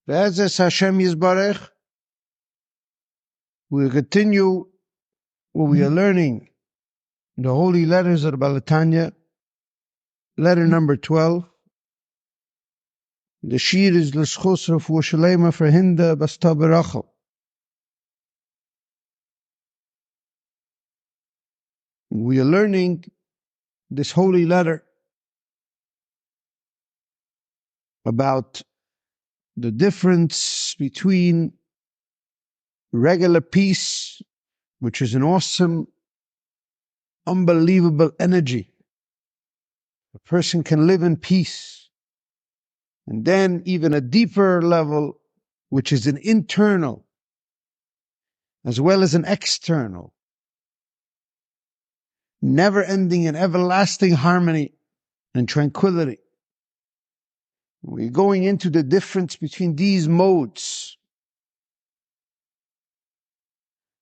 Be'ezus Hashem Yisbarech, we continue what we are learning, the holy letters of the Balatanya, letter number 12. The shir is l'schus refuah shalema for Hinda basta berachel. We are learning this holy letter about the difference between regular peace, which is an awesome, unbelievable energy. A person can live in peace. And then even a deeper level, which is an internal, as well as an external, never-ending and everlasting harmony and tranquility. We're going into the difference between these modes.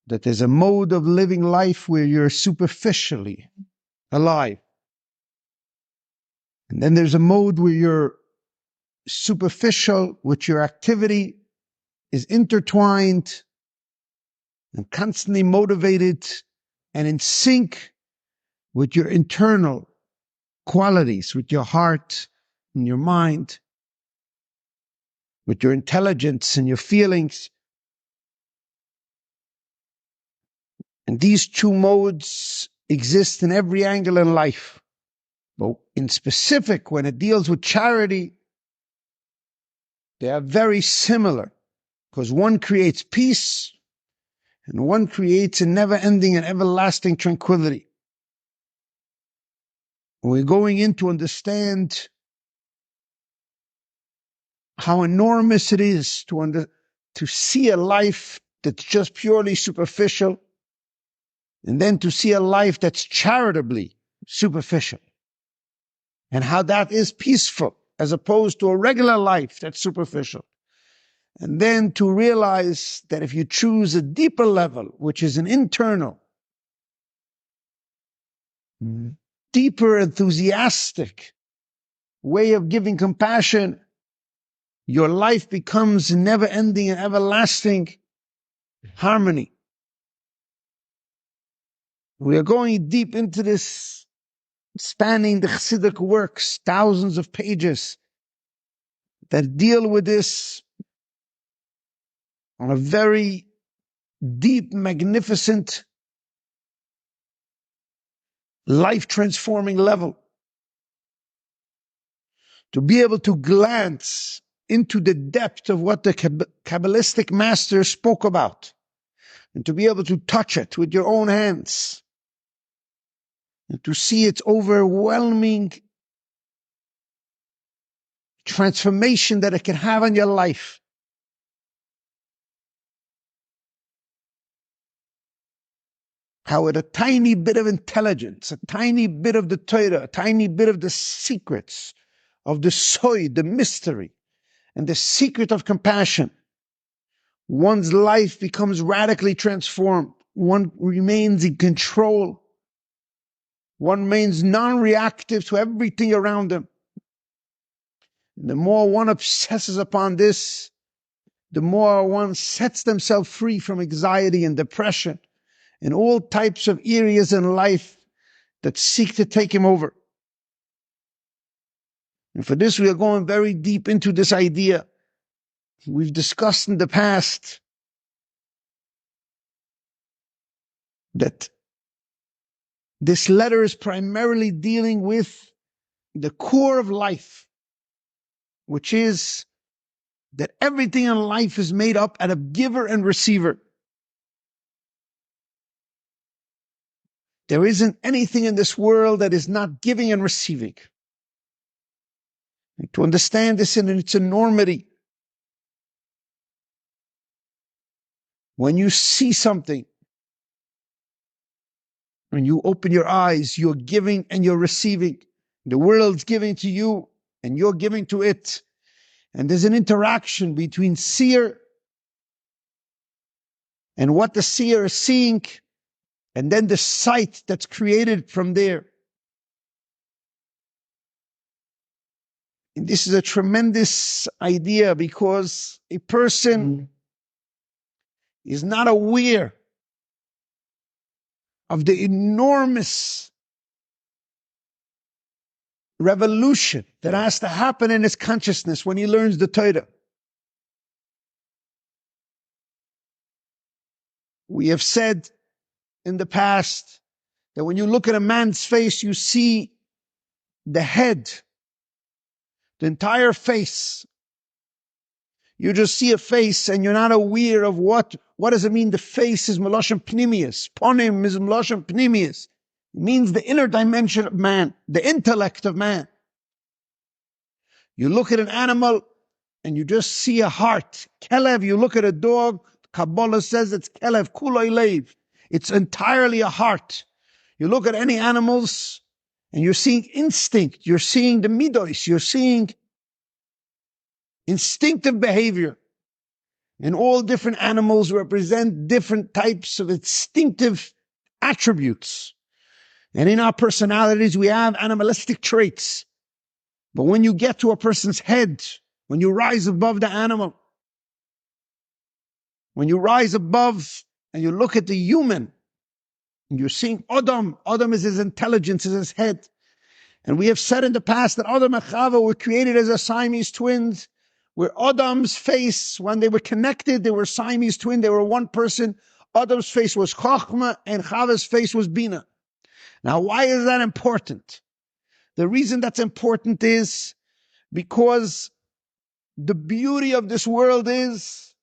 That there's a mode of living life where you're superficially alive. And then there's a mode where you're superficial, which your activity is intertwined and constantly motivated and in sync with your internal qualities, with your heart and your mind, with your intelligence and your feelings. And these two modes exist in every angle in life. But in specific, when it deals with charity, they are very similar, because one creates peace and one creates a never-ending and everlasting tranquility. We're going in to understand how enormous it is to see a life that's just purely superficial, and then to see a life that's charitably superficial, and how that is peaceful as opposed to a regular life that's superficial. And then to realize that if you choose a deeper level, which is an internal, deeper, enthusiastic way of giving compassion, your life becomes never-ending and everlasting harmony. We are going deep into this, spanning the Chassidic works, thousands of pages that deal with this on a very deep, magnificent, life-transforming level. To be able to glance into the depth of what the Kabbalistic masters spoke about, and to be able to touch it with your own hands, and to see its overwhelming transformation that it can have on your life. How with a tiny bit of intelligence, a tiny bit of the Torah, a tiny bit of the secrets of the soy, the mystery, and the secret of compassion, one's life becomes radically transformed. One remains in control. One remains non-reactive to everything around him. And the more one obsesses upon this, the more one sets themselves free from anxiety and depression and all types of areas in life that seek to take him over. And for this, we are going very deep into this idea. We've discussed in the past that this letter is primarily dealing with the core of life, which is that everything in life is made up out of giver and receiver. There isn't anything in this world that is not giving and receiving. And to understand this in its enormity, when you see something, when you open your eyes, you're giving and you're receiving. The world's giving to you and you're giving to it. And there's an interaction between seer and what the seer is seeing, and then the sight that's created from there. And this is a tremendous idea because a person is not aware of the enormous revolution that has to happen in his consciousness when he learns the Torah. We have said in the past that when you look at a man's face, you see the head, the entire face. You just see a face and you're not aware of what does it mean. The face is Meloshem Pnimius. Ponim is Meloshem Pnimius. It means the inner dimension of man, the intellect of man. You look at an animal and you just see a heart. Kelev, you look at a dog, Kabbalah says it's Kelev, Kuloi Leiv. It's entirely a heart. You look at any animals and you're seeing instinct. You're seeing the midos. You're seeing instinctive behavior. And all different animals represent different types of instinctive attributes. And in our personalities, we have animalistic traits. But when you get to a person's head, when you rise above the animal, when you rise above and you look at the human, and you're seeing Adam. Adam is his intelligence, is his head. And we have said in the past that Adam and Chava were created as a Siamese twins, where Adam's face, when they were connected, they were Siamese twin, they were one person. Adam's face was Chokhmah and Chava's face was Bina. Now, why is that important? The reason that's important is because the beauty of this world is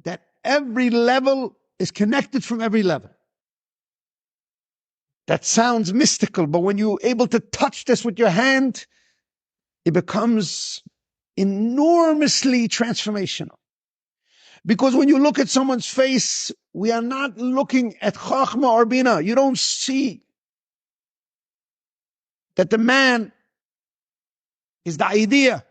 that every level is connected from every level. That sounds mystical, but when you're able to touch this with your hand, it becomes enormously transformational. Because when you look at someone's face, we are not looking at Chokhmah or Bina. You don't see that the man is the idea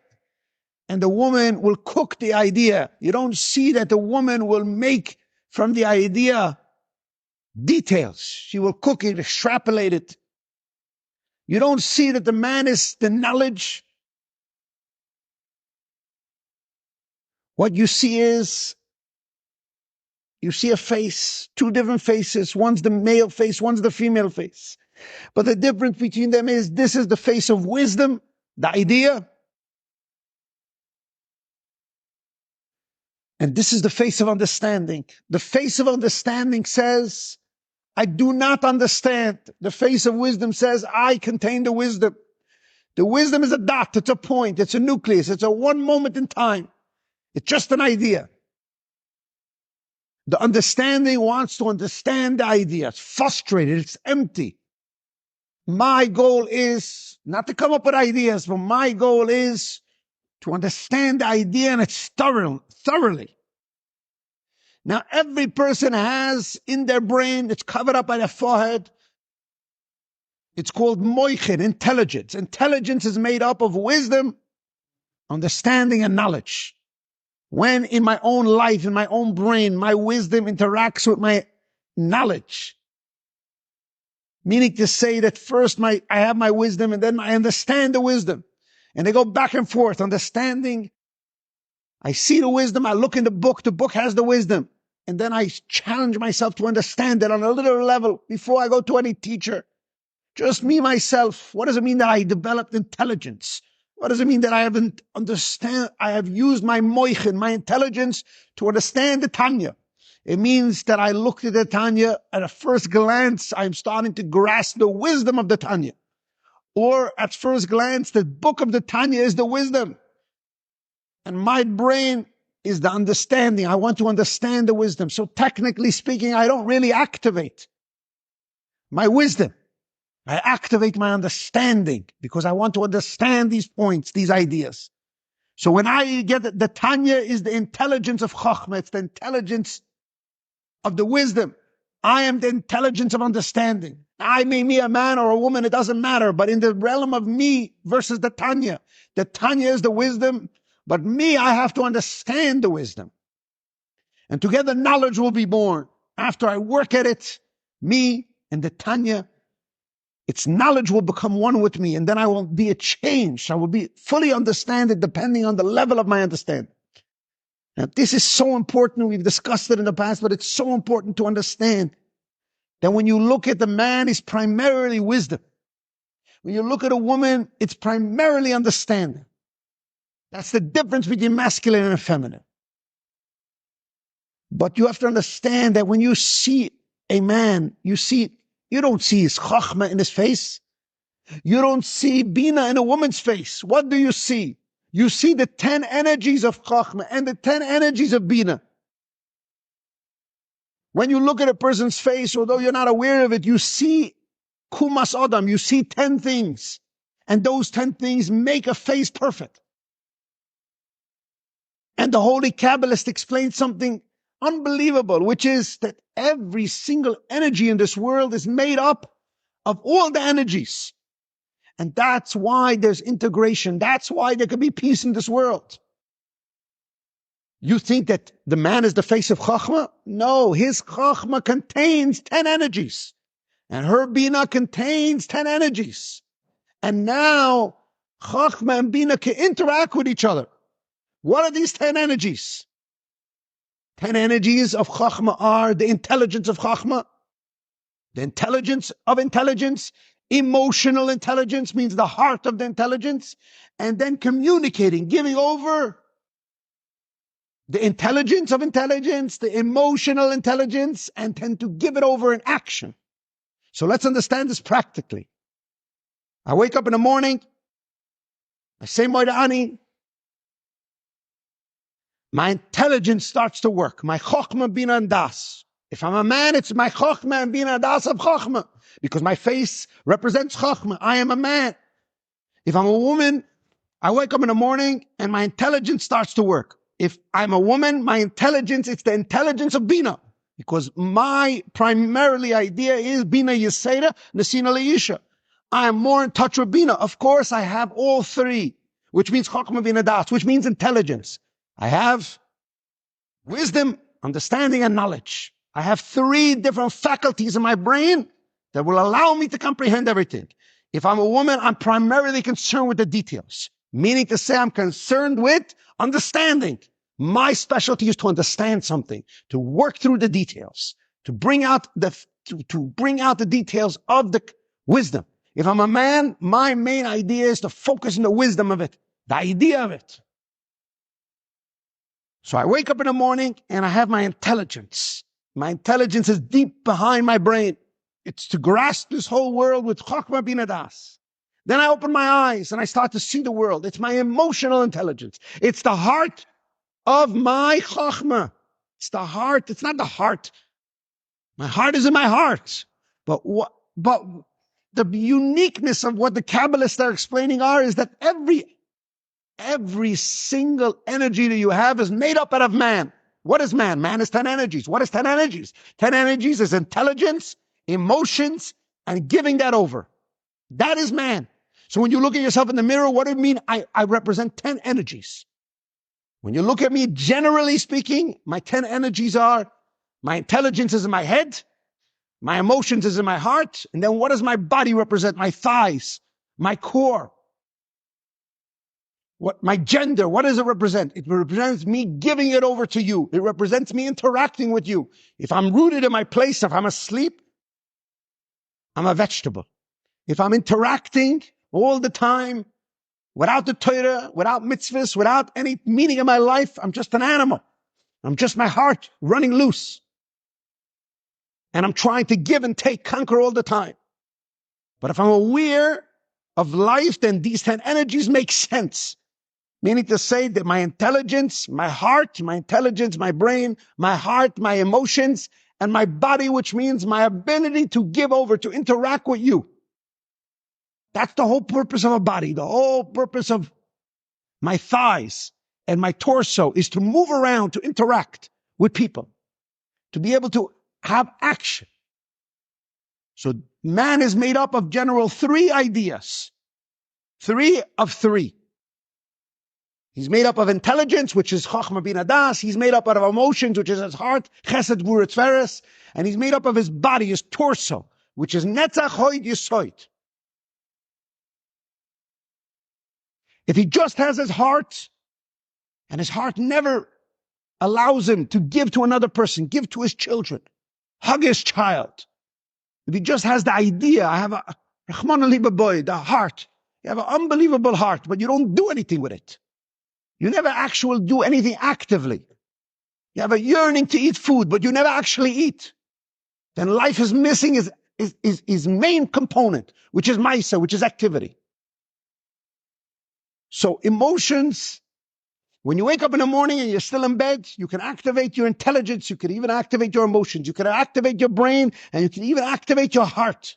and the woman will cook the idea. You don't see that the woman will make from the idea details. She will cook it, extrapolate it. You don't see that the man is the knowledge. What you see is, you see a face, two different faces. One's the male face, one's the female face. But the difference between them is, this is the face of wisdom, the idea. And this is the face of understanding. The face of understanding says, I do not understand. The face of wisdom says, I contain the wisdom. The wisdom is a dot, it's a point, it's a nucleus, it's a one moment in time. It's just an idea. The understanding wants to understand the idea. It's frustrated, it's empty. My goal is not to come up with ideas, but my goal is to understand the idea and it's thoroughly. Now, every person has in their brain, it's covered up by their forehead. It's called moichin, intelligence. Intelligence is made up of wisdom, understanding, and knowledge. When in my own life, in my own brain, my wisdom interacts with my knowledge, meaning to say that first I have my wisdom and then I understand the wisdom. And they go back and forth, understanding. I see the wisdom, I look in the book has the wisdom. And then I challenge myself to understand it on a little level before I go to any teacher. Just me, myself. What does it mean that I developed intelligence? What does it mean that I have used my moichin, my intelligence, to understand the Tanya? It means that I looked at the Tanya, at a first glance, I'm starting to grasp the wisdom of the Tanya. Or at first glance, the book of the Tanya is the wisdom. And my brain is the understanding. I want to understand the wisdom. So technically speaking, I don't really activate my wisdom. I activate my understanding because I want to understand these points, these ideas. So when I get it, the Tanya is the intelligence of Chokhmah. It's the intelligence of the wisdom. I am the intelligence of understanding. I may be a man or a woman, it doesn't matter. But in the realm of me versus the Tanya is the wisdom. But me, I have to understand the wisdom. And together knowledge will be born. After I work at it, me and the Tanya its knowledge will become one with me, and then I will be a change. I will be fully understanding depending on the level of my understanding. Now, this is so important. We've discussed it in the past, but it's so important to understand that when you look at the man, it's primarily wisdom. When you look at a woman, it's primarily understanding. That's the difference between masculine and feminine. But you have to understand that when you see a man, you don't see his Chokhmah in his face. You don't see Bina in a woman's face. What do you see? You see the 10 energies of Chokhmah and the 10 energies of Bina. When you look at a person's face, although you're not aware of it, you see Kumas Adam, you see 10 things. And those 10 things make a face perfect. And the Holy Kabbalist explains something unbelievable, which is that every single energy in this world is made up of all the energies. And that's why there's integration. That's why there can be peace in this world. You think that the man is the face of Chokhmah? No, his Chokhmah contains 10 energies. And her Bina contains 10 energies. And now Chokhmah and Bina can interact with each other. What are these 10 energies? 10 energies of Chokhmah are the intelligence of Chokhmah, the intelligence of intelligence, emotional intelligence means the heart of the intelligence, and then communicating, giving over the intelligence of intelligence, the emotional intelligence, and then to give it over in action. So let's understand this practically. I wake up in the morning, I say Moida Ani, my intelligence starts to work. My Chokhmah, Bina, and Das. If I'm a man, it's my Chokhmah and Bina, Das of Chokhmah. Because my face represents Chokhmah. I am a man. If I'm a woman, I wake up in the morning and my intelligence starts to work. If I'm a woman, my intelligence, it's the intelligence of Bina. Because my primarily idea is Bina Yeseda, Nesina Leisha. I am more in touch with Bina. Of course, I have all three, which means Chokhmah, Bina, Das, which means intelligence. I have wisdom, understanding, and knowledge. I have 3 different faculties in my brain that will allow me to comprehend everything. If I'm a woman, I'm primarily concerned with the details, meaning to say I'm concerned with understanding. My specialty is to understand something, to work through the details, to bring out the details of the wisdom. If I'm a man, my main idea is to focus on the wisdom of it, the idea of it. So I wake up in the morning and I have my intelligence. My intelligence is deep behind my brain. It's to grasp this whole world with Chokhmah Bina Das. Then I open my eyes and I start to see the world. It's my emotional intelligence. It's the heart of my Chokhmah. It's the heart. It's not the heart. My heart is in my heart. But the uniqueness of what the Kabbalists are explaining is that every single energy that you have is made up out of man. What is man? Man is 10 energies. What is 10 energies? 10 energies is intelligence, emotions, and giving that over. That is man. So when you look at yourself in the mirror, what do you mean? I represent 10 energies. When you look at me, generally speaking, my 10 energies are, my intelligence is in my head, my emotions is in my heart, and then what does my body represent? My thighs, my core. My gender, what does it represent? It represents me giving it over to you. It represents me interacting with you. If I'm rooted in my place, if I'm asleep, I'm a vegetable. If I'm interacting all the time, without the Torah, without mitzvahs, without any meaning in my life, I'm just an animal. I'm just my heart running loose. And I'm trying to give and take, conquer all the time. But if I'm aware of life, then these 10 energies make sense. Meaning to say that my intelligence, my heart, my intelligence, my brain, my heart, my emotions, and my body, which means my ability to give over, to interact with you. That's the whole purpose of a body. The whole purpose of my thighs and my torso is to move around, to interact with people, to be able to have action. So man is made up of general 3 ideas. 3 of 3. He's made up of intelligence, which is Chokhmah Bina Das. He's made up out of emotions, which is his heart, Chesed, Gevurah, Tiferes. And he's made up of his body, his torso, which is Netzach Hoid Yesod. If he just has his heart, and his heart never allows him to give to another person, give to his children, hug his child. If he just has the idea, I have a Chokhmah liba boy, the heart. You have an unbelievable heart, but you don't do anything with it. You never actually do anything actively. You have a yearning to eat food, but you never actually eat. Then life is missing his main component, which is maisa, which is activity. So emotions, when you wake up in the morning and you're still in bed, you can activate your intelligence, you can even activate your emotions, you can activate your brain, and you can even activate your heart.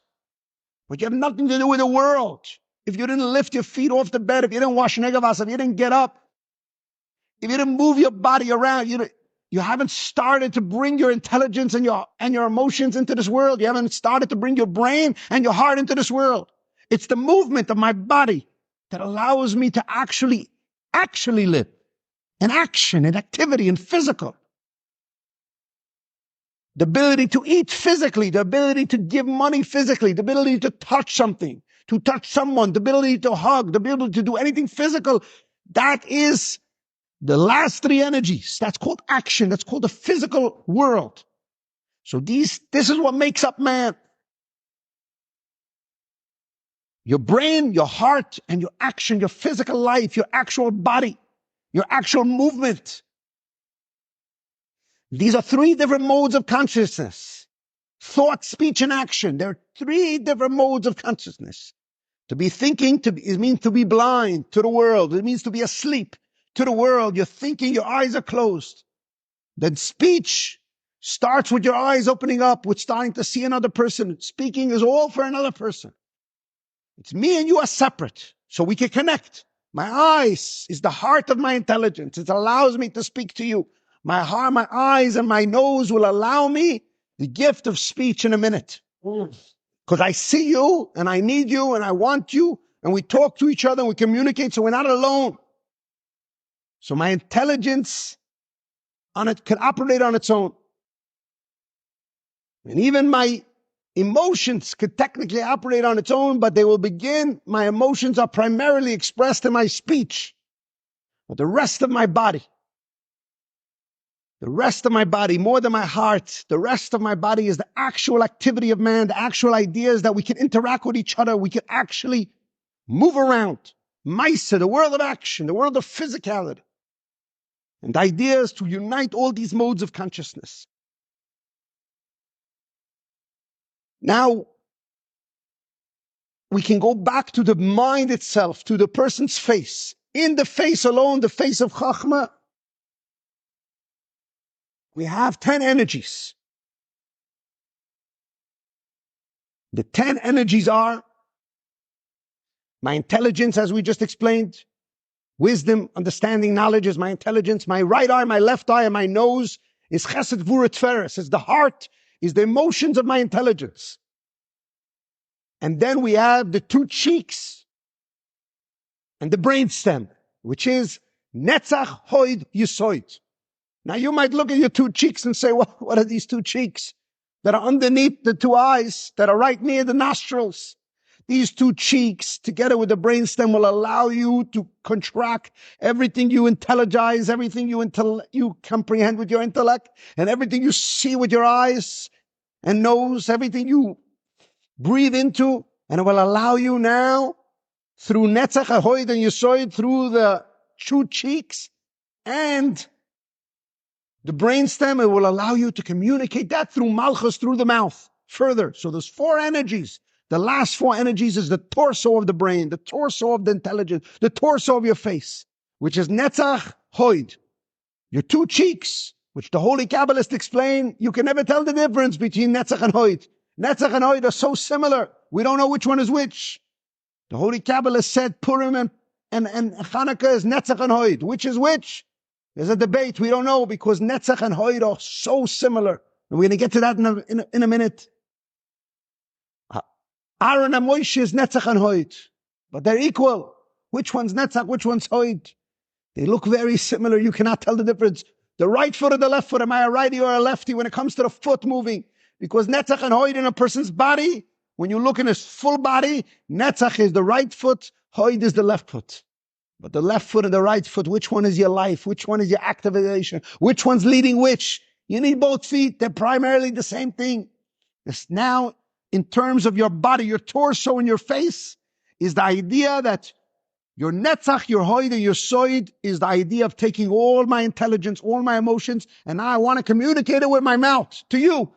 But you have nothing to do with the world. If you didn't lift your feet off the bed, if you didn't wash negavas, if you didn't get up, if you didn't move your body around, you haven't started to bring your intelligence and your emotions into this world. You haven't started to bring your brain and your heart into this world. It's the movement of my body that allows me to actually live in action, in activity, in physical. The ability to eat physically, the ability to give money physically, the ability to touch something, to touch someone, the ability to hug, the ability to do anything physical. That is the last three energies. That's called action. That's called the physical world. So this is what makes up man. Your brain, your heart, and your action, your physical life, your actual body, your actual movement. These are three different modes of consciousness. Thought, speech, and action. There are three different modes of consciousness. To be thinking, it means to be blind to the world. It means to be asleep to the world. You're thinking, your eyes are closed. Then speech starts with your eyes opening up, with starting to see another person. Speaking is all for another person. It's me and you are separate, so we can connect. My eyes is the heart of my intelligence. It allows me to speak to you. My heart, my eyes, and my nose will allow me the gift of speech in a minute. Because I see you, and I need you, and I want you, and we talk to each other, and we communicate, so we're not alone. So my intelligence on it can operate on its own. And even my emotions could technically operate on its own, but they will begin. My emotions are primarily expressed in my speech. But the rest of my body, more than my heart, the rest of my body is the actual activity of man, the actual ideas that we can interact with each other. We can actually move around. Maisa, the world of action, the world of physicality. And the idea is to unite all these modes of consciousness. Now, we can go back to the mind itself, to the person's face. In the face alone, the face of Chokhmah, we have 10 energies. The 10 energies are my intelligence, as we just explained. Wisdom, understanding, knowledge is my intelligence. My right eye, my left eye, and my nose is Chesed, Gevurah, Tiferes. It's the heart, is the emotions of my intelligence. And then we have the two cheeks and the brainstem, which is Netzach, Hoid, Yesoid. Now you might look at your two cheeks and say, well, what are these two cheeks that are underneath the two eyes, that are right near the nostrils? These two cheeks, together with the brainstem, will allow you to contract everything you intelligize, everything you comprehend with your intellect, and everything you see with your eyes and nose, everything you breathe into, and it will allow you now, through Netzach, Ahoid, and Yesoid, through the two cheeks and the brainstem, it will allow you to communicate that through Malchus, through the mouth, further. So there's 4 energies. The last 4 energies is the torso of the brain, the torso of the intelligence, the torso of your face, which is Netzach, Hoid. Your two cheeks, which the holy Kabbalists explain, you can never tell the difference between Netzach and Hoid. Netzach and Hoid are so similar, we don't know which one is which. The holy Kabbalah said Purim and Hanukkah is Netzach and Hoid. Which is which? There's a debate, we don't know, because Netzach and Hoid are so similar. And we're going to get to that in a minute. Aaron and Moshe is Netzach and Hoid, but they're equal. Which one's Netzach, which one's Hoid? They look very similar, you cannot tell the difference. The right foot or the left foot, am I a righty or a lefty when it comes to the foot moving? Because Netzach and Hoid in a person's body, when you look in his full body, Netzach is the right foot, Hoid is the left foot. But the left foot and the right foot, which one is your life? Which one is your activation? Which one's leading which? You need both feet. They're primarily the same thing. It's now, in terms of your body, your torso and your face, is the idea that your netzach, your hoid, and your soid is the idea of taking all my intelligence, all my emotions, and now I want to communicate it with my mouth to you.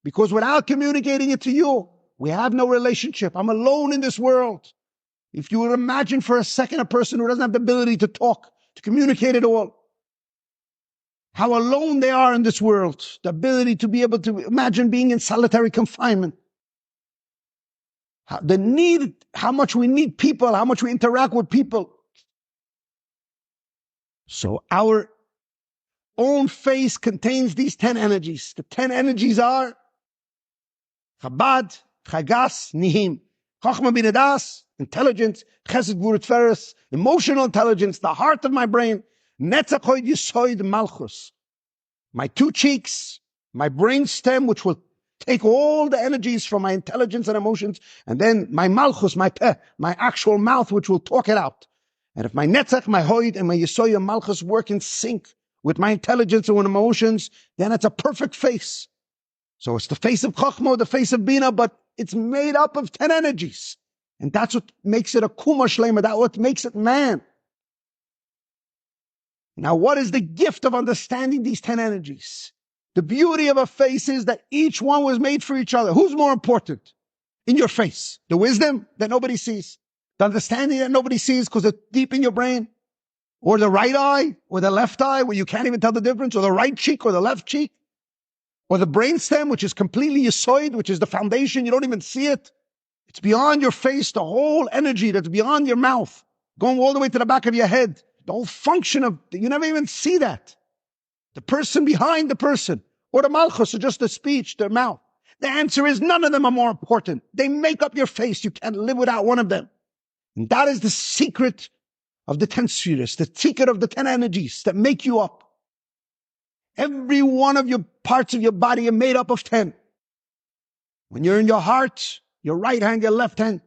Because without communicating it to you, we have no relationship. I'm alone in this world. If you would imagine for a second a person who doesn't have the ability to talk, to communicate it all, how alone they are in this world, the ability to be able to imagine being in solitary confinement, how much we need people, how much we interact with people. So our own face contains these 10 energies. The 10 energies are Chabad, Chagas, Nihim. Chokhmah binadas, intelligence, Chesed, Gevurah, Tiferes, emotional intelligence, the heart of my brain, Netzach, Hoid, Yisoid, Malchus. My two cheeks, my brain stem, which will take all the energies from my intelligence and emotions, and then my Malchus, my peh, my actual mouth, which will talk it out. And if my Netzach, my Hoid, and my Yisoid, and Malchus work in sync with my intelligence and with emotions, then it's a perfect face. So it's the face of Chokhmah, the face of Bina, but it's made up of 10 energies. And that's what makes it a Kuma Shlema, that's what makes it man. Now, what is the gift of understanding these 10 energies? The beauty of a face is that each one was made for each other. Who's more important in your face? The wisdom that nobody sees, the understanding that nobody sees because it's deep in your brain, or the right eye, or the left eye where you can't even tell the difference, or the right cheek or the left cheek, or the brainstem, which is completely yisoid, which is the foundation, you don't even see it. It's beyond your face, the whole energy that's beyond your mouth, going all the way to the back of your head. The whole function of, you never even see that. The person behind the person, or the malchus, or just the speech, their mouth. The answer is none of them are more important. They make up your face. You can't live without one of them. And that is the secret of the 10 Sefirot, the secret of the 10 energies that make you up. Every one of your parts of your body are made up of 10. When you're in your heart, your right hand, your left hand,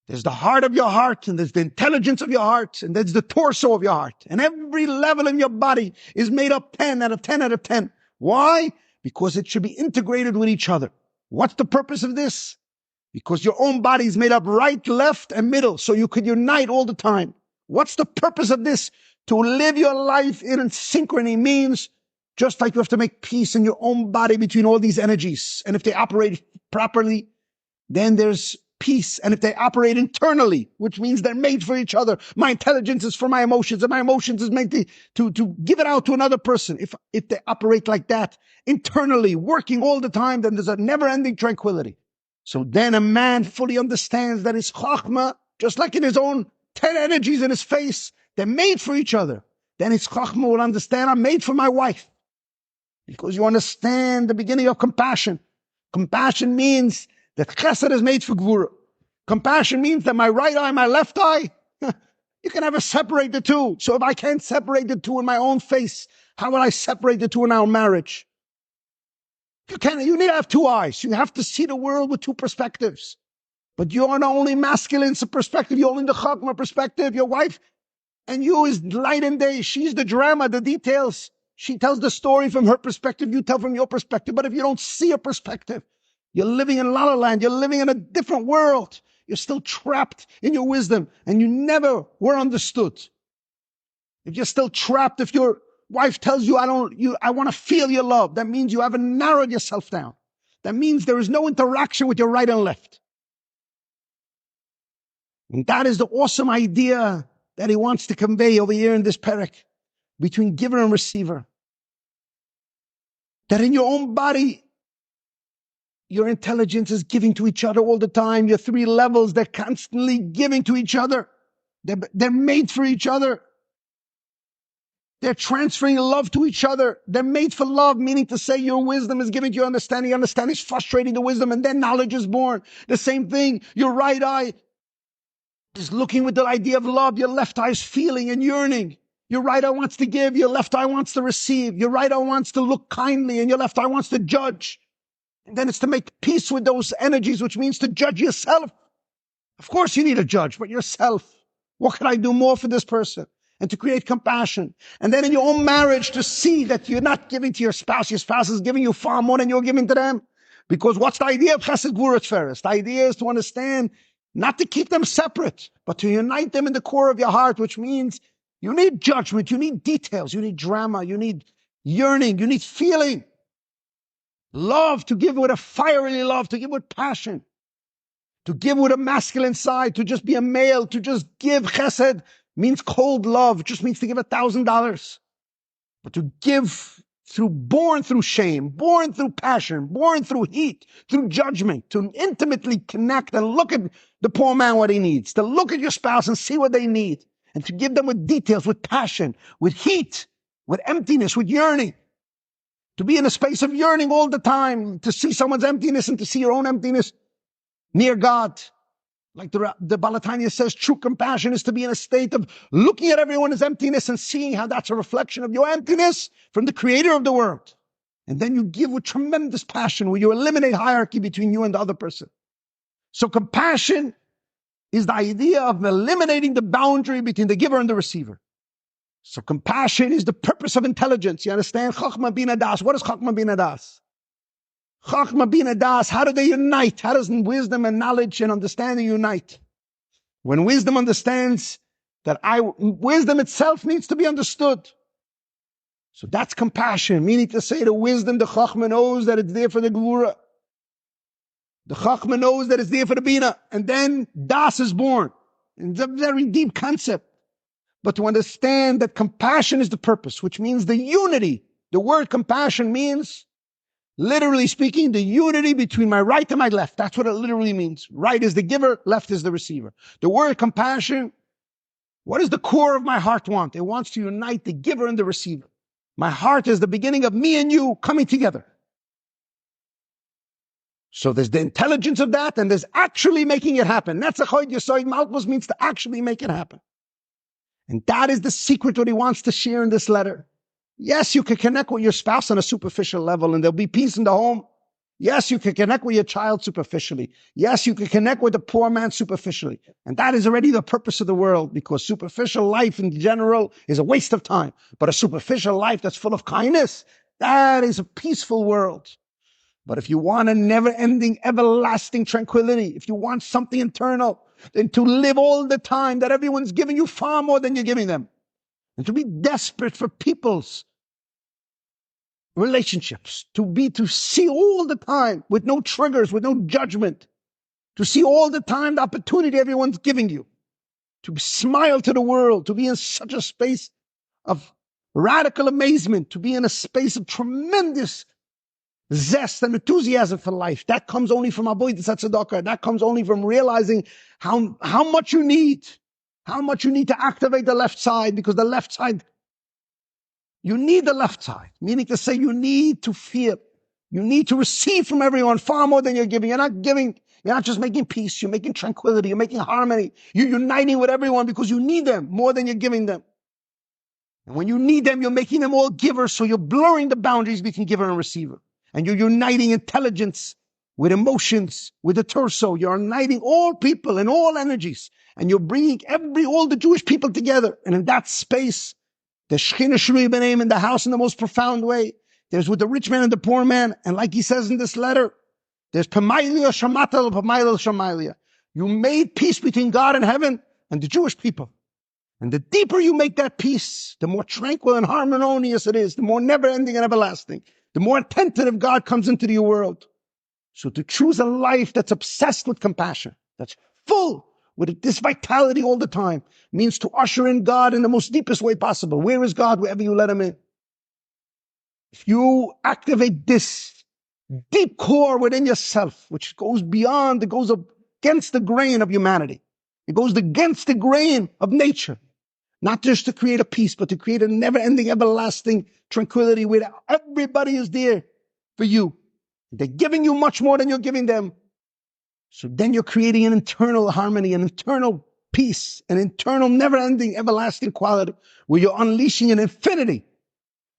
there's the heart of your heart, and there's the intelligence of your heart, and there's the torso of your heart. And every level in your body is made up 10 out of 10 out of 10. Why? Because it should be integrated with each other. What's the purpose of this? Because your own body is made up right, left, and middle, so you could unite all the time. What's the purpose of this? To live your life in synchrony means just like you have to make peace in your own body between all these energies. And if they operate properly, then there's peace. And if they operate internally, which means they're made for each other, my intelligence is for my emotions, and my emotions is made to give it out to another person. If they operate like that, internally, working all the time, then there's a never-ending tranquility. So then a man fully understands that his Chokhmah, just like in his own 10 energies in his face, they're made for each other. Then his Chokhmah will understand, I'm made for my wife. Because you understand the beginning of compassion. Compassion means that Chesed is made for Gevurah. Compassion means that my right eye, my left eye, you can never separate the two. So if I can't separate the two in my own face, how will I separate the two in our marriage? You need to have two eyes. You have to see the world with two perspectives. But you're not only masculine perspective, you're only the Chokhmah perspective. Your wife and you is light and day. She's the drama, the details. She tells the story from her perspective, you tell from your perspective. But if you don't see a perspective, you're living in La La Land, you're living in a different world. You're still trapped in your wisdom, and you never were understood. If you're still trapped, if your wife tells you, I want to feel your love, that means you haven't narrowed yourself down. That means there is no interaction with your right and left. And that is the awesome idea that he wants to convey over here in this parak, between giver and receiver. That in your own body, your intelligence is giving to each other all the time. Your 3 levels, they're constantly giving to each other. They're made for each other. They're transferring love to each other. They're made for love, meaning to say your wisdom is giving to your understanding. Your understanding is frustrating the wisdom, and then knowledge is born. The same thing. Your right eye is looking with the idea of love. Your left eye is feeling and yearning. Your right eye wants to give. Your left eye wants to receive. Your right eye wants to look kindly, and your left eye wants to judge. And then it's to make peace with those energies, which means to judge yourself. Of course you need a judge, but yourself. What can I do more for this person? And to create compassion. And then in your own marriage, to see that you're not giving to your spouse is giving you far more than you're giving to them. Because what's the idea of Chesed and Gevurah, Tiferes? The idea is to understand, not to keep them separate, but to unite them in the core of your heart, which means you need judgment, you need details, you need drama, you need yearning, you need feeling. Love, to give with a fiery love, to give with passion. To give with a masculine side, to just be a male, to just give chesed means cold love, just means to give $1,000. But to give born through shame, born through passion, born through heat, through judgment, to intimately connect and look at the poor man what he needs, to look at your spouse and see what they need, and to give them with details, with passion, with heat, with emptiness, with yearning. To be in a space of yearning all the time, to see someone's emptiness and to see your own emptiness near God. Like the Balatanya says, true compassion is to be in a state of looking at everyone's emptiness and seeing how that's a reflection of your emptiness from the creator of the world. And then you give with tremendous passion, where you eliminate hierarchy between you and the other person. So compassion is the idea of eliminating the boundary between the giver and the receiver. So compassion is the purpose of intelligence. You understand? Chokhmah bin Adas. What is Chokhmah bin Adas? Chokhmah bin Adas, how do they unite? How does wisdom and knowledge and understanding unite? When wisdom understands that wisdom itself needs to be understood. So that's compassion, meaning to say the wisdom, the Chokhmah knows that it's there for the Gevurah. The Chokhmah knows that it's there for the Bina. And then Das is born. And it's a very deep concept. But to understand that compassion is the purpose, which means the unity. The word compassion means, literally speaking, the unity between my right and my left. That's what it literally means. Right is the giver, left is the receiver. The word compassion, what does the core of my heart want? It wants to unite the giver and the receiver. My heart is the beginning of me and you coming together. So there's the intelligence of that, and there's actually making it happen. That's a Choyd Yesod Malchus, means to actually make it happen. And that is the secret what he wants to share in this letter. Yes, you can connect with your spouse on a superficial level and there'll be peace in the home. Yes, you can connect with your child superficially. Yes, you can connect with the poor man superficially. And that is already the purpose of the world, because superficial life in general is a waste of time. But a superficial life that's full of kindness, that is a peaceful world. But if you want a never-ending, everlasting tranquility, if you want something internal, then to live all the time that everyone's giving you far more than you're giving them, and to be desperate for people's relationships, to see all the time with no triggers, with no judgment, to see all the time the opportunity everyone's giving you, to smile to the world, to be in such a space of radical amazement, to be in a space of tremendous zest and enthusiasm for life. That comes only from avoidance tzedakah. That comes only from realizing how much you need to activate the left side, because the left side, you need the left side, meaning to say you need to feel, you need to receive from everyone far more than you're giving. You're not just making peace, you're making tranquility, you're making harmony. You're uniting with everyone because you need them more than you're giving them. And when you need them, you're making them all givers, so you're blurring the boundaries between giver and receiver. And you're uniting intelligence with emotions, with the torso. You're uniting all people and all energies. And you're bringing all the Jewish people together. And in that space, the Shechina Shrui B'neim in the house in the most profound way. There's with the rich man and the poor man. And like he says in this letter, there's Pamailia Shamatal, Pamailia Shamailia. You made peace between God and heaven and the Jewish people. And the deeper you make that peace, the more tranquil and harmonious it is, the more never-ending and everlasting, the more attentive God comes into your world. So to choose a life that's obsessed with compassion, that's full with this vitality all the time, means to usher in God in the most deepest way possible. Where is God? Wherever you let him in. If you activate this deep core within yourself, which goes beyond, it goes against the grain of humanity. It goes against the grain of nature. Not just to create a peace, but to create a never-ending, everlasting tranquility where everybody is there for you. They're giving you much more than you're giving them. So then you're creating an internal harmony, an internal peace, an internal never-ending, everlasting quality where you're unleashing an infinity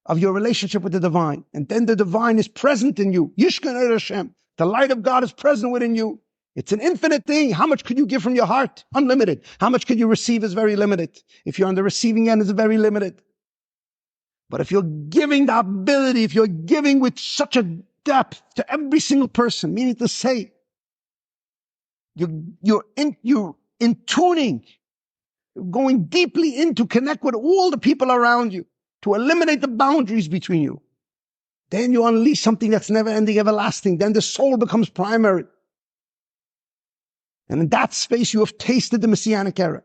of your relationship with the divine. And then the divine is present in you. Yishkan Er Hashem. The light of God is present within you. It's an infinite thing. How much could you give from your heart? Unlimited. How much could you receive is very limited. If you're on the receiving end, it's very limited. But if you're giving the ability, if you're giving with such a depth to every single person, meaning to say, you're in tuning, going deeply in to connect with all the people around you, to eliminate the boundaries between you. Then you unleash something that's never ending, everlasting. Then the soul becomes primary. And in that space, you have tasted the Messianic era.